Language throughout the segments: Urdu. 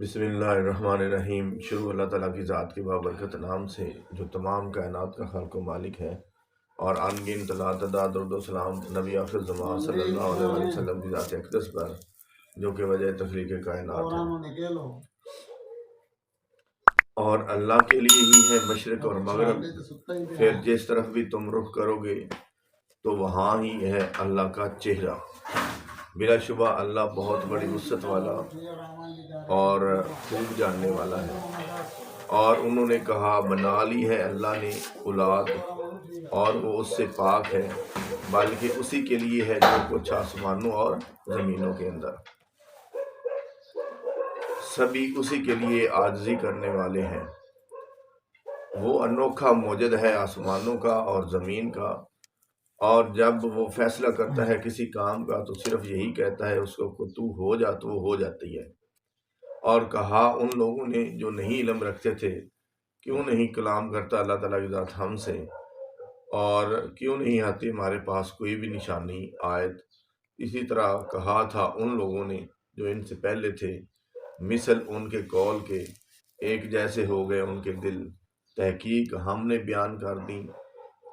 بسم اللہ الرحمن الرحیم۔ شروع اللہ تعالیٰ کی ذات کے بابرکت نام سے جو تمام کائنات کا خالق و مالک ہے، اور ان گن تعداد درود و سلام نبی آخر زمان صلی اللہ علیہ وسلم کی ذات اقدس پر جو کہ وجہ تخلیق کائنات ہے، اور اللہ کے لیے ہی ہے مشرق اور مغرب، پھر جس طرف بھی تم رخ کرو گے تو وہاں ہی ہے اللہ کا چہرہ۔ بلا شبہ اللہ بہت بڑی وسعت والا اور خوب جاننے والا ہے۔ اور انہوں نے کہا بنا لی ہے اللہ نے اولاد، اور وہ اس سے پاک ہے، بلکہ اسی کے لیے ہے جو کچھ آسمانوں اور زمینوں کے اندر، سبھی اسی کے لیے عاجزی کرنے والے ہیں۔ وہ انوکھا موجد ہے آسمانوں کا اور زمین کا، اور جب وہ فیصلہ کرتا ہے کسی کام کا تو صرف یہی کہتا ہے اس کو تو ہو جا، تو وہ ہو جاتی ہے۔ اور کہا ان لوگوں نے جو نہیں علم رکھتے تھے، کیوں نہیں کلام کرتا اللہ تعالیٰ کی ذات ہم سے، اور کیوں نہیں آتی ہمارے پاس کوئی بھی نشانی آیت۔ اسی طرح کہا تھا ان لوگوں نے جو ان سے پہلے تھے، مثل ان کے قول کے ایک جیسے ہو گئے ان کے دل، تحقیق ہم نے بیان کر دی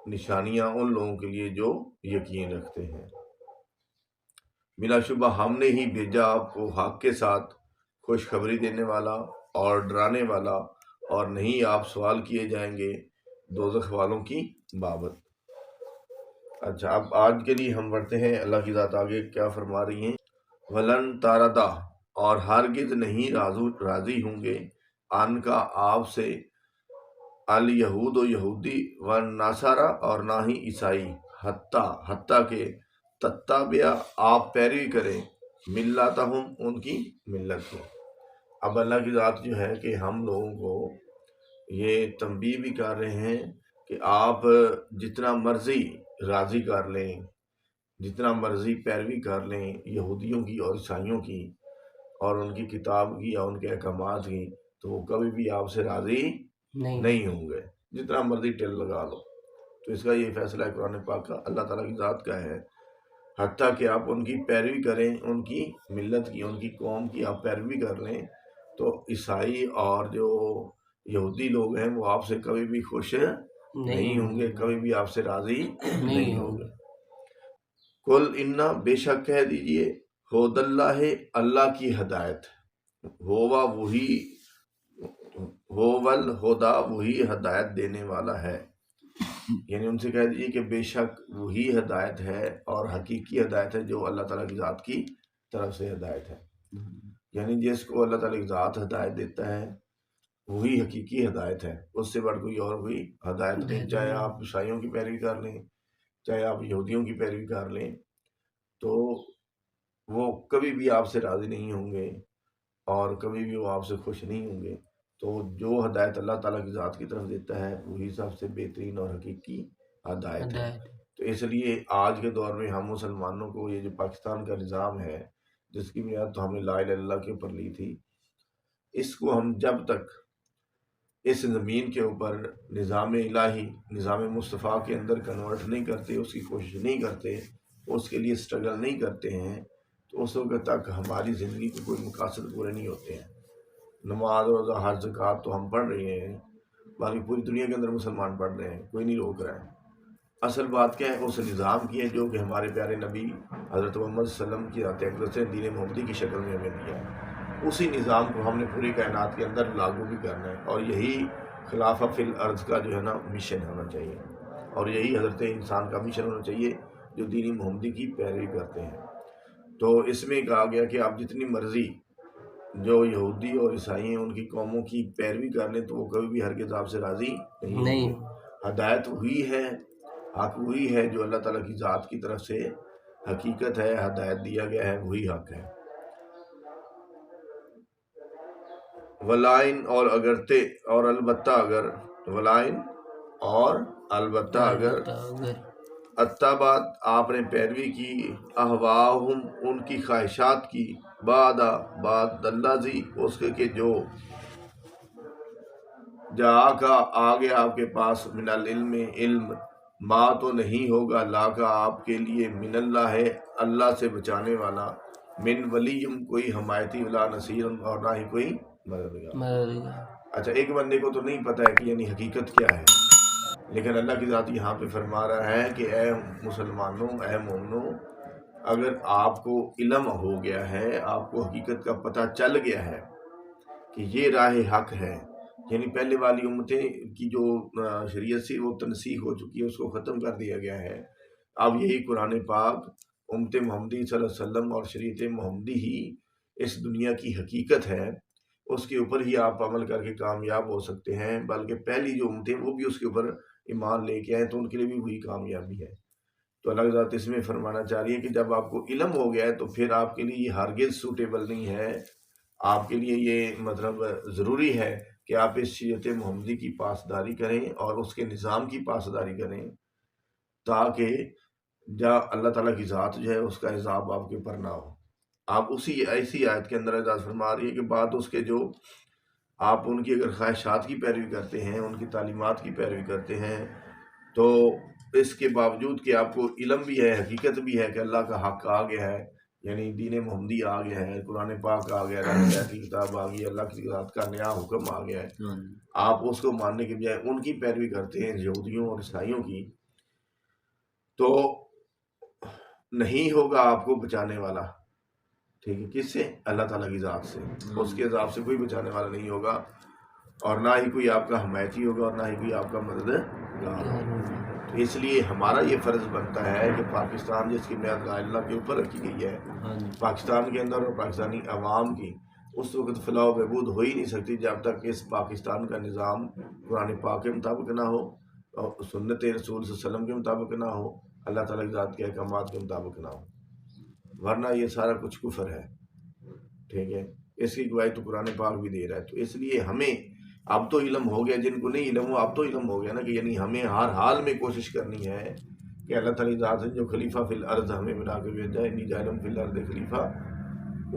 نشانیاں ان لوگوں کے لیے جو یقین رکھتے ہیں۔ بلا شبہ ہم نے ہی بھیجا آپ کو حق کے ساتھ خوشخبری دینے والا اور ڈرانے والا، اور نہیں آپ سوال کیے جائیں گے دوزخ والوں کی بابت۔ اچھا، اب آج کے لیے ہم پڑھتے ہیں اللہ کی ذات آگے کیا فرما رہی ہیں۔ ولن تاردا، اور ہرگز نہیں راضی ہوں گے ان کا آپ سے، الیہود و یہودی والنصارا، اور نہ ہی عیسائی، حتیٰ کہ تتبع آپ پیروی کریں ملتہم ان کی ملت کی۔ اب اللہ کی ذات جو ہے کہ ہم لوگوں کو یہ تنبیہ بھی کر رہے ہیں کہ آپ جتنا مرضی راضی کر لیں، جتنا مرضی پیروی کر لیں یہودیوں کی اور عیسائیوں کی اور ان کی کتاب کی یا ان کے احکامات کی، تو وہ کبھی بھی آپ سے راضی نہیں ہوں گے، جتنا مرضی ٹل لگا لو۔ تو اس کا یہ فیصلہ ہے قرآن پاک کا، اللہ تعالیٰ کی ذات کا ہے، حتیٰ کہ آپ ان کی پیروی کریں، ان کی ملت کی، ان کی قوم کی آپ پیروی کر لیں، تو عیسائی اور جو یہودی لوگ ہیں وہ آپ سے کبھی بھی خوش نہیں ہوں گے، کبھی بھی آپ سے راضی نہیں ہوں گے۔ کل انا، بے شک کہہ دیجئے، ہود اللہ، اللہ کی ہدایت، ہوا وہی، ہوول ہدا، وہی ہدایت دینے والا ہے۔ یعنی ان سے کہہ دیجیے کہ بے شک وہی ہدایت ہے اور حقیقی ہدایت ہے جو اللہ تعالیٰ کی ذات کی طرف سے ہدایت ہے۔ یعنی جس کو اللہ تعالیٰ کی ذات ہدایت دیتا ہے وہی حقیقی ہدایت ہے، اس سے بڑھ کوئی اور کوئی ہدایت نہیں۔ چاہے آپ عیسائیوں کی پیروی کر لیں، چاہے آپ یہودیوں کی پیروی کر لیں، تو وہ کبھی بھی آپ سے راضی نہیں ہوں گے اور کبھی بھی وہ آپ سے خوش نہیں ہوں گے۔ تو جو ہدایت اللہ تعالیٰ کی ذات کی طرف دیتا ہے وہی سب سے بہترین اور حقیقی ہدایت ہے۔ تو اس لیے آج کے دور میں ہم مسلمانوں کو یہ جو پاکستان کا نظام ہے، جس کی بنیاد تو ہم نے لا الہ الا اللہ کے اوپر لی تھی، اس کو ہم جب تک اس زمین کے اوپر نظام الہی، نظام مصطفیٰ کے اندر کنورٹ نہیں کرتے، اس کی کوشش نہیں کرتے، اس کے لیے سٹرگل نہیں کرتے ہیں، تو اس وقت تک ہماری زندگی کے کوئی مقاصد پورے نہیں ہوتے ہیں۔ نماز روزہ حج زکوٰۃ تو ہم پڑھ رہے ہیں، باقی پوری دنیا کے اندر مسلمان پڑھ رہے ہیں، کوئی نہیں روک رہا ہے۔ اصل بات کیا ہے؟ اس نظام کی ہے جو کہ ہمارے پیارے نبی حضرت محمد صلی اللہ علیہ وسلم کی ذات اقدس نے دین محمدی کی شکل میں ہمیں دیا ہے۔ اسی نظام کو ہم نے پوری کائنات کے اندر لاگو بھی کرنا ہے، اور یہی خلافہ فی الارض کا جو ہے نا مشن ہونا چاہیے، اور یہی حضرت انسان کا مشن ہونا چاہیے جو دین محمدی کی پیروی کرتے ہیں۔ تو اس میں کہا گیا کہ آپ جتنی مرضی جو یہودی اور عیسائی ہیں ان کی قوموں کی پیروی کر لیں تو وہ کبھی بھی ہرگز آپ سے راضی نہیں ہوں گے۔ ہدایت وہی ہے، حق وہی ہے جو اللہ تعالیٰ کی ذات کی طرف سے حقیقت ہے، ہدایت دیا گیا ہے، وہی حق ہے۔ ولائن، اور اگرتے، اور البتہ اگر، ولائن اور البتہ اگر، اتبعت آپ نے پیروی کی، اہواہم ان کی خواہشات کی، بعد الذی اس کے کہ جو جا کا آ گیا آپ کے پاس، من العلم علم، ما تو نہیں ہوگا لا کا آپ کے لیے، من اللہ ہے اللہ سے بچانے والا، من ولی کوئی حمایتی، ولا نصیر اور نہ ہی کوئی مددگار۔ اچھا، ایک بندے کو تو نہیں پتہ ہے کہ یعنی حقیقت کیا ہے، لیکن اللہ کی ذات یہاں پہ فرما رہا ہے کہ اے مسلمانوں، اے مومنوں، اگر آپ کو علم ہو گیا ہے، آپ کو حقیقت کا پتہ چل گیا ہے کہ یہ راہ حق ہے، یعنی پہلے والی امتیں کی جو شریعت سے وہ تنسیخ ہو چکی ہے، اس کو ختم کر دیا گیا ہے، اب یہی قرآن پاک امت محمدی صلی اللہ علیہ وسلم اور شریعت محمدی ہی اس دنیا کی حقیقت ہے، اس کے اوپر ہی آپ عمل کر کے کامیاب ہو سکتے ہیں، بلکہ پہلی جو امتیں وہ بھی اس کے اوپر ایمان لے کے آئے تو ان کے لیے بھی وہی کامیابی ہے۔ تو اللہ ذات اس میں فرمانا چاہ رہی ہے کہ جب آپ کو علم ہو گیا ہے تو پھر آپ کے لیے یہ ہرگز سوٹیبل نہیں ہے، آپ کے لیے یہ مطلب ضروری ہے کہ آپ اس شریعت محمدی کی پاسداری کریں اور اس کے نظام کی پاسداری کریں، تاکہ اللہ تعالیٰ کی ذات جو ہے اس کا عذاب آپ کے اوپر نہ ہو۔ آپ ایسی آیت کے اندر ذات فرما رہی ہے کہ بات اس کے جو آپ ان کی اگر خواہشات کی پیروی کرتے ہیں، ان کی تعلیمات کی پیروی کرتے ہیں، تو اس کے باوجود کہ آپ کو علم بھی ہے، حقیقت بھی ہے کہ اللہ کا حق آ گیا ہے، یعنی دین محمدی آ گیا ہے، قرآن پاک آ گیا ہے، اللہ کی کتاب آ گئی ہے، اللہ کی ذات کا نیا حکم آ گیا ہے، آپ اس کو ماننے کے بجائے ان کی پیروی کرتے ہیں، یہودیوں اور عیسائیوں کی، تو نہیں ہوگا آپ کو بچانے والا، ٹھیک ہے، کس سے؟ اللہ تعالیٰ کی ذات سے، اس کے عذاب سے کوئی بچانے والا نہیں ہوگا، اور نہ ہی کوئی آپ کا حمایتی ہوگا اور نہ ہی کوئی آپ کا مددگار ہوگا۔ تو اس لیے ہمارا یہ فرض بنتا ہے کہ پاکستان جس کی بنیاد لا اللہ کے اوپر رکھی گئی ہے، پاکستان کے اندر اور پاکستانی عوام کی اس وقت فلاح و بہبود ہو ہی نہیں سکتی جب تک اس پاکستان کا نظام قرآن پاک کے مطابق نہ ہو اور سنت رسول صلی اللہ علیہ وسلم کے مطابق نہ ہو، اللہ تعالیٰ کی ذات کے احکامات کے مطابق نہ ہو، ورنہ یہ سارا کچھ کفر ہے، ٹھیک ہے، اس کی گواہی تو قرآن پاک بھی دے رہا ہے۔ تو اس لیے ہمیں اب تو علم ہو گیا، جن کو نہیں علم ہو اب تو علم ہو گیا نا، کہ یعنی ہمیں ہر حال میں کوشش کرنی ہے کہ اللہ تعالیٰ ذات سے جو خلیفہ فی الارض ہمیں بنا کے بھیجا ہے، انی جاعل فی الارض خلیفہ،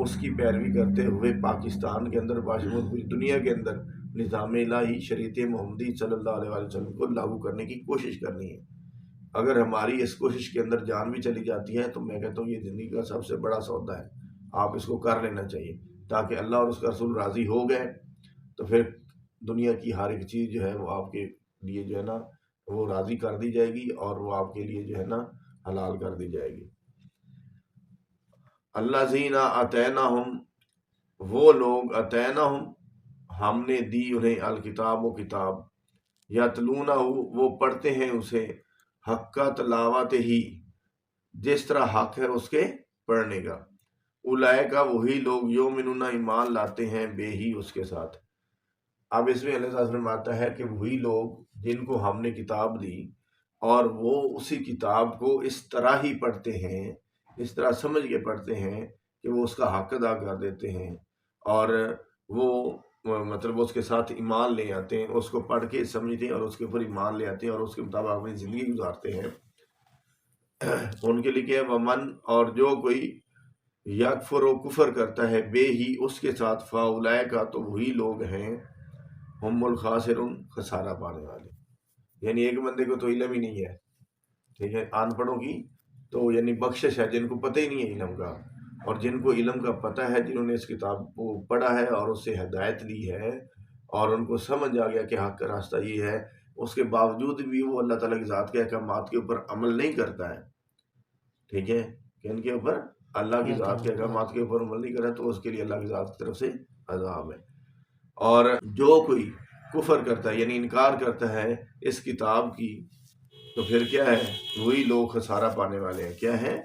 اس کی پیروی کرتے ہوئے پاکستان کے اندر باشمول پوری دنیا کے اندر نظام الہی شریعت محمدی صلی اللہ علیہ وسلم کو لاگو کرنے کی کوشش کرنی ہے۔ اگر ہماری اس کوشش کے اندر جان بھی چلی جاتی ہے تو میں کہتا ہوں یہ زندگی کا سب سے بڑا سودا ہے، آپ اس کو کر لینا چاہیے، تاکہ اللہ اور اس کا رسول راضی ہو گئے تو پھر دنیا کی ہر ایک چیز جو ہے وہ آپ کے لیے جو ہے نا وہ راضی کر دی جائے گی اور وہ آپ کے لیے جو ہے نا حلال کر دی جائے گی۔ الذین آتیناہم، وہ لوگ آتیناہم ہم نے دی انہیں الکتاب و کتاب، یتلونہ وہ پڑھتے ہیں اسے، حق کا تلاوت ہی، جس طرح حق ہے اس کے پڑھنے کا، اولئک وہی لوگ یؤمنون ایمان لاتے ہیں بے ہی اس کے ساتھ۔ اب اس میں اللہ تعالیٰ فرماتا ہے کہ وہی لوگ جن کو ہم نے کتاب دی اور وہ اسی کتاب کو اس طرح ہی پڑھتے ہیں، اس طرح سمجھ کے پڑھتے ہیں کہ وہ اس کا حق ادا کر دیتے ہیں، اور وہ مطلب اس کے ساتھ ایمان لے آتے ہیں، اس کو پڑھ کے سمجھتے ہیں اور اس کے اوپر ایمان لے آتے ہیں اور اس کے مطابق اپنی زندگی گزارتے ہیں، ان کے لیے کیا ہے؟ ومن، اور جو کوئی یکفر و کفر کرتا ہے بے ہی اس کے ساتھ، فاولئک، تو وہی لوگ ہیں ہم الخاسرون، خسارہ پانے والے، یعنی ایک بندے کو تو علم ہی نہیں ہے، ٹھیک ہے، ان پڑھوں کی تو یعنی بخشش ہے جن کو پتہ ہی نہیں ہے علم کا، اور جن کو علم کا پتہ ہے، جنہوں نے اس کتاب کو پڑھا ہے اور اس سے ہدایت لی ہے اور ان کو سمجھ آ گیا کہ حق کا راستہ یہ ہے، اس کے باوجود بھی وہ اللہ تعالیٰ کی ذات کے احکامات کے اوپر عمل نہیں کرتا ہے، ٹھیک ہے، کہ ان کے اوپر اللہ کی ذات کے احکامات کے اوپر عمل نہیں کرتا تو اس کے لیے اللہ کی ذات کی طرف سے عذاب ہے۔ اور جو کوئی کفر کرتا ہے یعنی انکار کرتا ہے اس کتاب کی، تو پھر کیا ہے؟ وہی لوگ خسارہ پانے والے ہیں، کیا ہے؟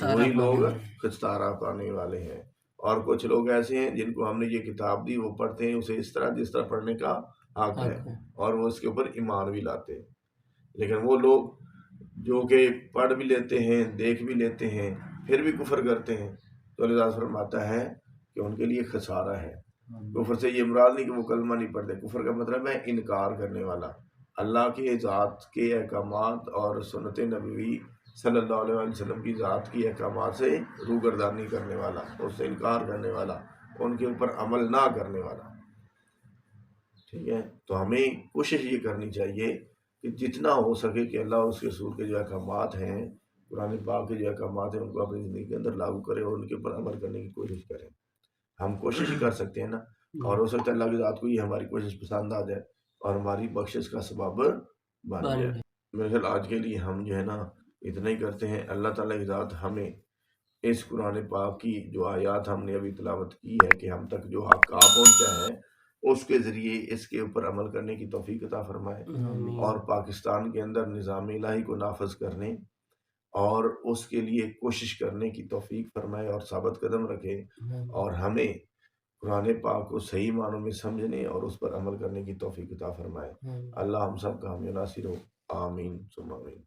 وہی لوگ خسارہ پانے والے ہیں۔ اور کچھ لوگ ایسے ہیں جن کو ہم نے یہ کتاب دی، وہ پڑھتے ہیں اسے اس طرح جس طرح پڑھنے کا حق ہے، اور وہ اس کے اوپر ایمان بھی لاتے ہیں، لیکن وہ لوگ جو کہ پڑھ بھی لیتے ہیں، دیکھ بھی لیتے ہیں، پھر بھی کفر کرتے ہیں، تو اللہ تعالیٰ فرماتا ہے کہ ان کے لیے خسارہ ہے۔ کفر سے یہ مراد نہیں کہ وہ کلمہ نہیں پڑھتے، کفر کا مطلب ہے انکار کرنے والا، اللہ کے ذات کے احکامات اور سنت نبوی صلی اللہ علیہ وسلم کی ذات کی احکامات سے روگردانی کرنے والا، اس سے انکار کرنے والا، ان کے اوپر عمل نہ کرنے والا، ٹھیک ہے۔ تو ہمیں کوشش یہ کرنی چاہیے کہ جتنا ہو سکے کہ اللہ اور اس کے رسول کے جو احکامات ہیں، قرآن پاک کے جو احکامات ہیں، ان کو اپنی زندگی کے اندر لاگو کریں اور ان کے اوپر عمل کرنے کی کوشش کریں۔ ہم کوشش کر سکتے ہیں نا، اور ہو سکتا ہے اللہ کی ذات کو یہ ہماری کوشش پسند آ جائے اور ہماری بخشش کا سبب بن جائے۔ میرے خیال آج کے لیے ہم جو ہے نا اتنا ہی کرتے ہیں۔ اللہ تعالیٰ کی ذات ہمیں اس قرآن پاک کی جو آیات ہم نے ابھی تلاوت کی ہے کہ ہم تک جو حق آ پہنچا ہے اس کے ذریعے اس کے اوپر عمل کرنے کی توفیق عطا فرمائے، اور پاکستان کے اندر نظام الہی کو نافذ کرنے اور اس کے لیے کوشش کرنے کی توفیق فرمائے اور ثابت قدم رکھے، اور ہمیں قرآن پاک کو صحیح معنوں میں سمجھنے اور اس پر عمل کرنے کی توفیق عطا فرمائے۔ اللہ ہم سب کا حامی و ناصر ہو، آمین ثم آمین۔